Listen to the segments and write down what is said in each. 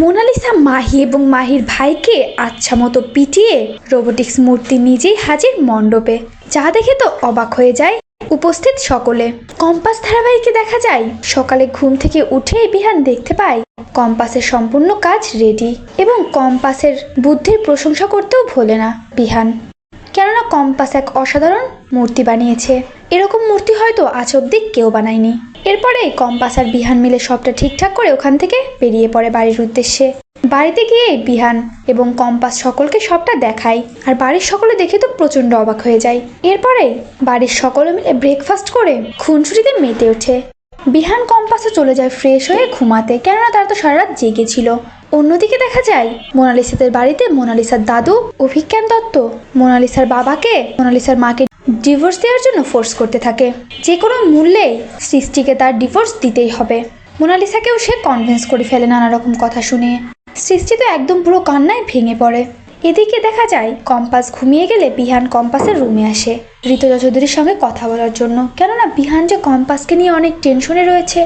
Mona Lisa Mahi এবং মাহির ভাইকে আচ্ছা মতো পিটিয়ে রোবোটিক্স মূর্তি নিজেই হাজির মণ্ডপে, যা দেখে তো অবাক হয়ে যায় উপস্থিত সকলে। কম্পাস ধারাবাহিকে দেখা যায় সকালে ঘুম থেকে উঠেই বিহান দেখতে পায় কম্পাসের সম্পূর্ণ কাজ রেডি এবং কম্পাসের বুদ্ধির প্রশংসা করতেও ভোলে না বিহান, কেননা কম্পাস এক অসাধারণ মূর্তি বানিয়েছে। এরকম মূর্তি হয়তো আজ অব্দি কেউ বানায়নি। এরপরে কম্পাস আর বিহান মিলে সবটা ঠিকঠাক করে ওখান থেকে বেরিয়ে পড়ে বাড়ির উদ্দেশ্যে। বাড়িতে গিয়ে বিহান এবং কম্পাস সকলকে সবটা দেখায়, আর বাড়ির সকলে দেখে তো প্রচন্ড অবাক হয়ে যায়। এরপরে বাড়ির সকলে মিলে ব্রেকফাস্ট করে খুনসুটিতে মেতে ওঠে। বিহান কম্পাসও চলে যায় ফ্রেশ হয়ে ঘুমাতে, কেননা তারা তো সারা রাত জেগেছিল। অন্যদিকে দেখা যায় মোনালিসাদের বাড়িতে মোনালিসার দাদু অভিজ্ঞান দত্ত মোনালিসার বাবাকে মোনালিসার মাকে ডিভোর্স দেওয়ার জন্য ফোর্স করতে থাকে। যে কোনো মূল্যে সৃষ্টিকে তার ডিভোর্স দিতেই হবে। মোনালিসাকেও সে কনভিন্স করে ফেলে নানা রকম কথা শুনে। সৃষ্টি তো একদম পুরো কান্নায় ভেঙে পড়ে। এদিকে দেখা যায় কম্পাস ঘুমিয়ে গেলে বিহান কম্পাসের রুমে আসে ঋতুজা চৌধুরীর সঙ্গে কথা বলার জন্য, কেননা বিহান যে কম্পাসকে নিয়ে অনেক টেনশনে রয়েছে,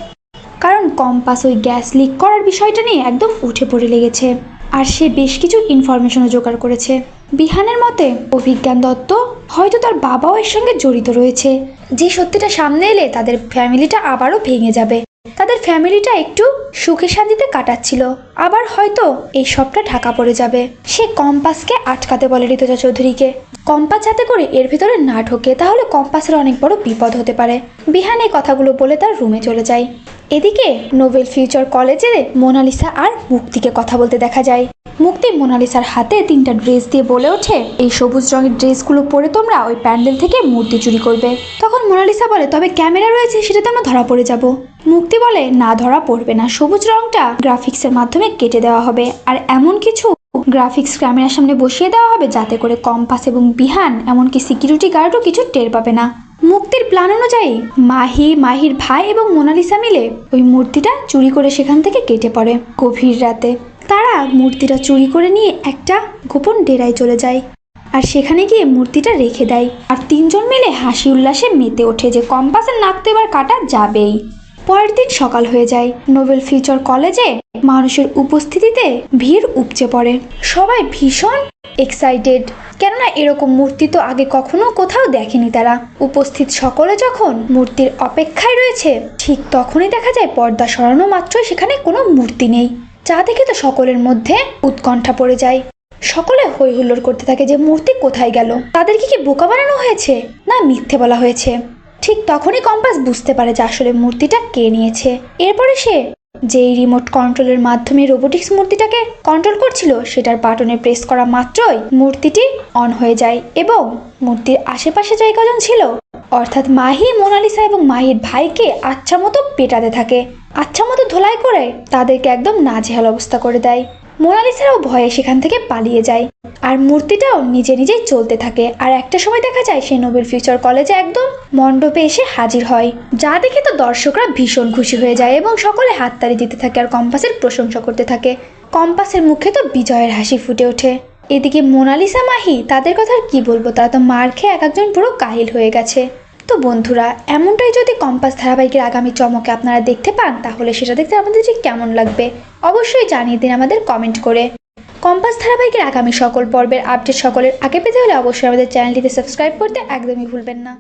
কারণ কম্পাস ওই গ্যাস লিক করার বিষয়টা নিয়ে একদম উঠে পড়ে লেগেছে, আর সে বেশ কিছু ইনফরমেশনও জোগাড় করেছে। বিহানের মতে অভিজ্ঞান দত্ত হয়তো তার বাবাও এর সঙ্গে জড়িত রয়েছে, যে সত্যিটা সামনে এলে তাদের ফ্যামিলিটা আবারও ভেঙে যাবে। তাদের ফ্যামিলিটা একটু সুখে শান্তিতে কাটাচ্ছিল, আবার হয়তো এই সবটা ঢাকা পড়ে যাবে। সে কম্পাসকে আটকাতে বলে ঋতুজা চৌধুরীকে, কম্পাস যাতে করে এর ভিতরে না ঢোকে, তাহলে কম্পাসের অনেক বড় বিপদ হতে পারে। বিহান এই কথাগুলো বলে তার রুমে চলে যায়। এদিকে নোবেল ফিউচার কলেজে মোনালিসা আর মুক্তিকে কথা বলতে দেখা যায়। মুক্তি মোনালিসার হাতে 3টা ড্রেস দিয়ে বলে ওঠে, এই সবুজ রঙের ড্রেসগুলো পরে তোমরা ওই প্যান্ডেল থেকে মূর্তি চুরি করবে। তখন মোনালিসা বলে, তবে ক্যামেরা রয়েছে, সেটাতে আমরা ধরা পড়ে যাব। মুক্তি বলে, না, ধরা পড়বে না, সবুজ রংটা গ্রাফিক্সের মাধ্যমে কেটে দেওয়া হবে, আর এমন কিছু গ্রাফিক্স ক্যামেরার সামনে বসিয়ে দেওয়া হবে যাতে করে কম্পাস এবং বিহান এমনকি সিকিউরিটি গার্ডও কিছু টের পাবে না। মুক্তির প্ল্যান অনুযায়ী মাহির ভাই এবং মোনালিসা মিলে ওই মূর্তিটা চুরি করে সেখান থেকে কেটে পড়ে। গভীর রাতে তারা মূর্তিটা চুরি করে নিয়ে একটা গোপন ডেরায় চলে যায়, আর সেখানে গিয়ে মূর্তিটা রেখে দেয়। আর 3জন মিলে হাসি উল্লাসে মেতে ওঠে যে কম্পাসের নাক তো এবার কাটা যাবেই। পরের দিন সকাল হয়ে যায়। নোবেল ফিউচার কলেজে মানুষের উপস্থিতিতে ভিড় উপচে পড়ে। সবাই ভীষণ এক্সাইটেড, কেননা এরকম মূর্তি তো আগে কখনো কোথাও দেখেনি তারা। উপস্থিত সকলে যখন মূর্তির অপেক্ষায় রয়েছে, ঠিক তখনই দেখা যায় পর্দা সরানো মাত্রই সেখানে কোনো মূর্তি নেই, যা দেখে তো সকলের মধ্যে উৎকণ্ঠা পড়ে যায়। সকলে হই হুল্লোড় করতে থাকে যে মূর্তি কোথায় গেল, তাদেরকে কি বোকা বানানো হয়েছে না মিথ্যে বলা হয়েছে। ঠিক তখনই কম্পাস বুঝতে পারে যে আসলে মূর্তিটা কে নিয়েছে। এরপরে সে যেই রিমোট কন্ট্রোলের মাধ্যমে রোবোটিক্স মূর্তিটাকে কন্ট্রোল করছিল, সেটার বাটনে প্রেস করা মাত্রই মূর্তিটি অন হয়ে যায় এবং মূর্তির আশেপাশে যে কজন ছিল, অর্থাৎ মাহি, মোনালিসা এবং মাহির ভাইকে আচ্ছা মতো পেটাতে থাকে, আচ্ছা মতো ধোলাই করে তাদেরকে একদম নাজেহাল অবস্থা করে দেয়। মোনালিসারাও ভয়ে সেখান থেকে পালিয়ে যায়, আর মূর্তিটাও নিজে নিজেই চলতে থাকে। আর একটা সময় দেখা যায় সে নোবেল ফিউচার কলেজে একদম মণ্ডপে এসে হাজির হয়, যা দেখে তো দর্শকরা ভীষণ খুশি হয়ে যায় এবং সকলে হাততালি দিতে থাকে আর কম্পাসের প্রশংসা করতে থাকে। কম্পাসের মুখে তো বিজয়ের হাসি ফুটে ওঠে। এদিকে মোনালিসা, মাহি, তাদের কথা কি বলবো, তারা তো মার খেয়ে এক একজন পুরো কাহিল হয়ে গেছে। তো বন্ধুরা, এমনটাই যদি কম্পাস ধারাবাহিকের আগামী চমকে আপনারা দেখতে পান, তাহলে সেটা দেখতে আমাদের ঠিক কেমন লাগবে অবশ্যই জানিয়ে দিন আমাদের কমেন্ট করে। কম্পাস ধারাবাহিকের আগামী সকল পর্বের আপডেট সকলের আগে পেতে হলে অবশ্যই আমাদের চ্যানেলটিতে সাবস্ক্রাইব করতে একদমই ভুলবেন না।